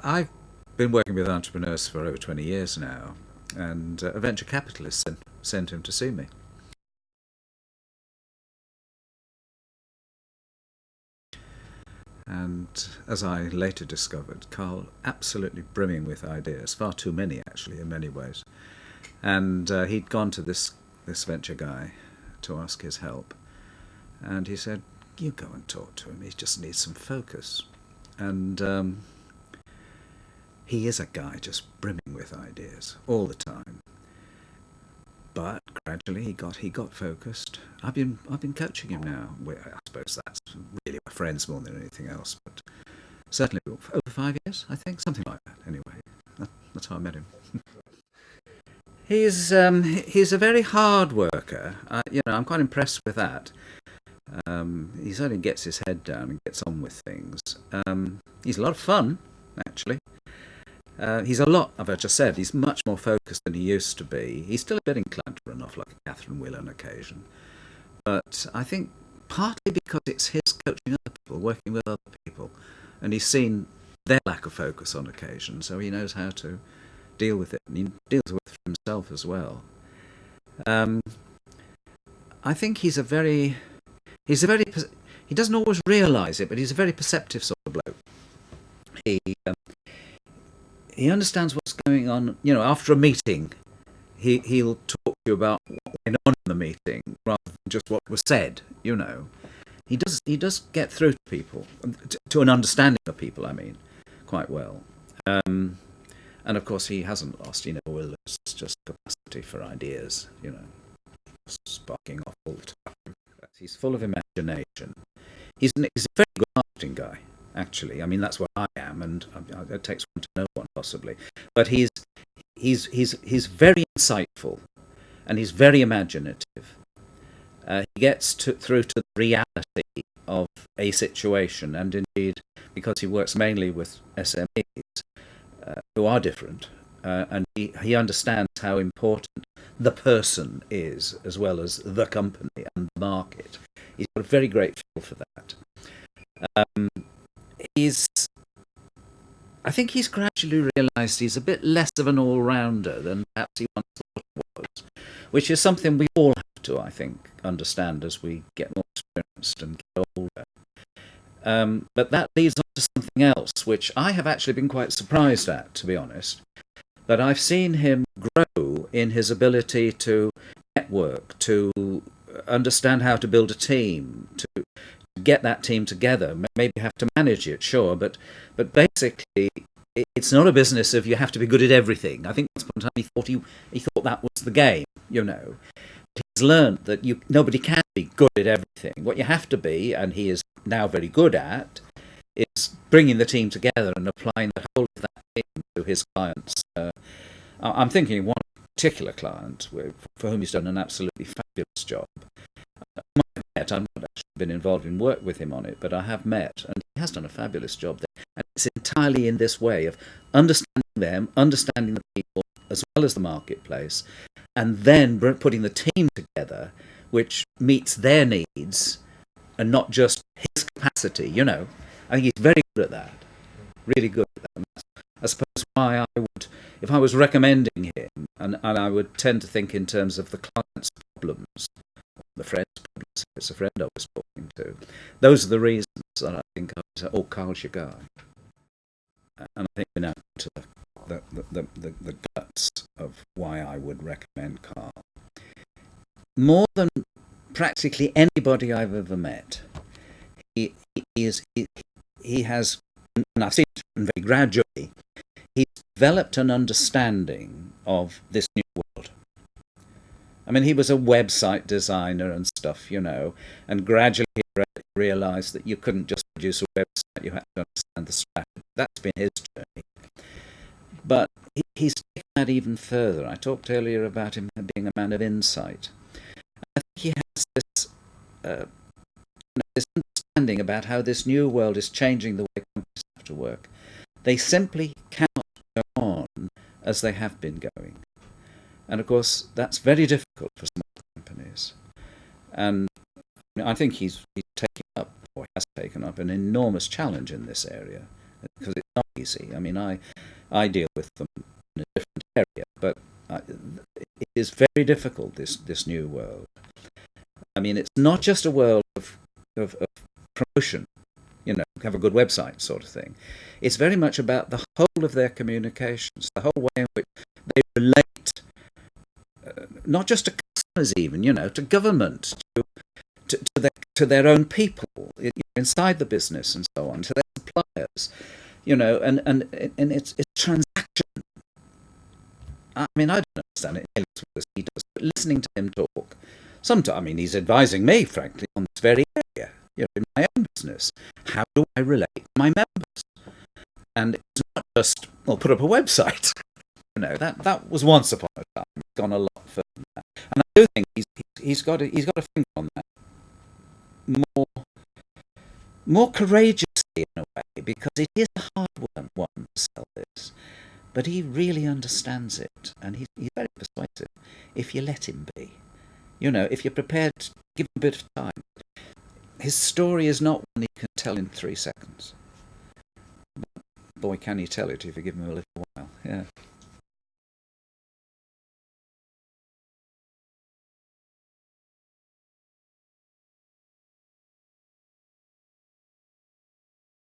I've been working with entrepreneurs for over 20 years now, and a venture capitalist sent him to see me. And as I later discovered, Carl absolutely brimming with ideas, far too many actually in many ways. And he'd gone to this venture guy to ask his help, and he said, "You go and talk to him. He just needs some focus." And he is a guy just brimming with ideas all the time. But gradually he got focused. I've been coaching him now. I suppose that's really my friends more than anything else. But certainly over 5 years, I think, something like that. Anyway, that's how I met him. He's a very hard worker. I'm quite impressed with that. He certainly gets his head down and gets on with things. He's a lot of fun, actually. He's a lot, as I just said, he's much more focused than he used to be. He's still a bit inclined to run off like a Catherine Wheeler on occasion. But I think partly because it's his coaching other people, working with other people, and he's seen their lack of focus on occasion, so he knows how to deal with it, and he deals with it for himself as well. I think he doesn't always realise it, but he's a very perceptive sort of bloke. He understands what's going on. After a meeting, he'll talk to you about what went on in the meeting rather than just what was said. He does get through to people, to an understanding of people. I mean, quite well. And of course, he hasn't lost. He never will lose just capacity for ideas. Sparking off all the time. He's full of imagination. He's a very good marketing guy. Actually, I mean that's what I am, and it takes one to know one possibly. But he's very insightful, and he's very imaginative. He gets through to the reality of a situation, and indeed, because he works mainly with SMEs who are different, and he understands how important the person is as well as the company and the market. He's got a very great feel for that. I think he's gradually realised he's a bit less of an all-rounder than perhaps he once thought he was, which is something we all have to, I think, understand as we get more experienced and get older. But that leads on to something else, which I have actually been quite surprised at, to be honest. But I've seen him grow in his ability to network, to understand how to build a team, to get that team together. Maybe have to manage it, sure, but basically it's not a business of you have to be good at everything. I think once upon a time he thought that was the game. He's learned that nobody can be good at everything. What you have to be, and he is now very good at, is bringing the team together and applying the whole of that team to his clients. I'm thinking of one particular client for whom he's done an absolutely fabulous job. I've not actually been involved in work with him on it, but I have met, and he has done a fabulous job there. And it's entirely in this way of understanding them, understanding the people, as well as the marketplace, and then putting the team together, which meets their needs, and not just his capacity. I think he's very good at that, really good at that. And that's, I suppose, why I would, if I was recommending him, and I would tend to think in terms of the client's problems, the friend's problems, if it's a friend I was talking to. Those are the reasons that I think I would say, Carl's your guy. And I think we're now to the guts of why I would recommend Carl. More than practically anybody I've ever met, he has, and I've seen it very gradually, he's developed an understanding of this new world. I mean, he was a website designer and stuff, and gradually he realised that you couldn't just produce a website, you had to understand the strategy. That's been his journey. But he's taken that even further. I talked earlier about him being a man of insight. I think he has this understanding about how this new world is changing the way companies have to work. They simply cannot go on as they have been going. And of course, that's very difficult for small companies. And I think he's taken up, or has taken up, an enormous challenge in this area, because it's not easy. I mean, I deal with them in a different area, but it is very difficult, this new world. I mean, it's not just a world of promotion, have a good website sort of thing. It's very much about the whole of their communications, the whole way in which they relate, not just to customers even, to government, to their own people inside the business and so on, to their suppliers, and it's transaction. I mean, I don't understand it as he does, but listening to him talk, sometimes, I mean, he's advising me, frankly, on this very area, in my own business. How do I relate to my members? And it's not just, well, put up a website. That was once upon a time. It's gone a lot further than that. And I do think he's got to think on that more courageously in a way, because it is a hard one to sell this. But he really understands it, and he's very persuasive if you let him be. If you're prepared to give him a bit of time. His story is not one he can tell in 3 seconds. But boy, can he tell it if you give him a little while. Yeah.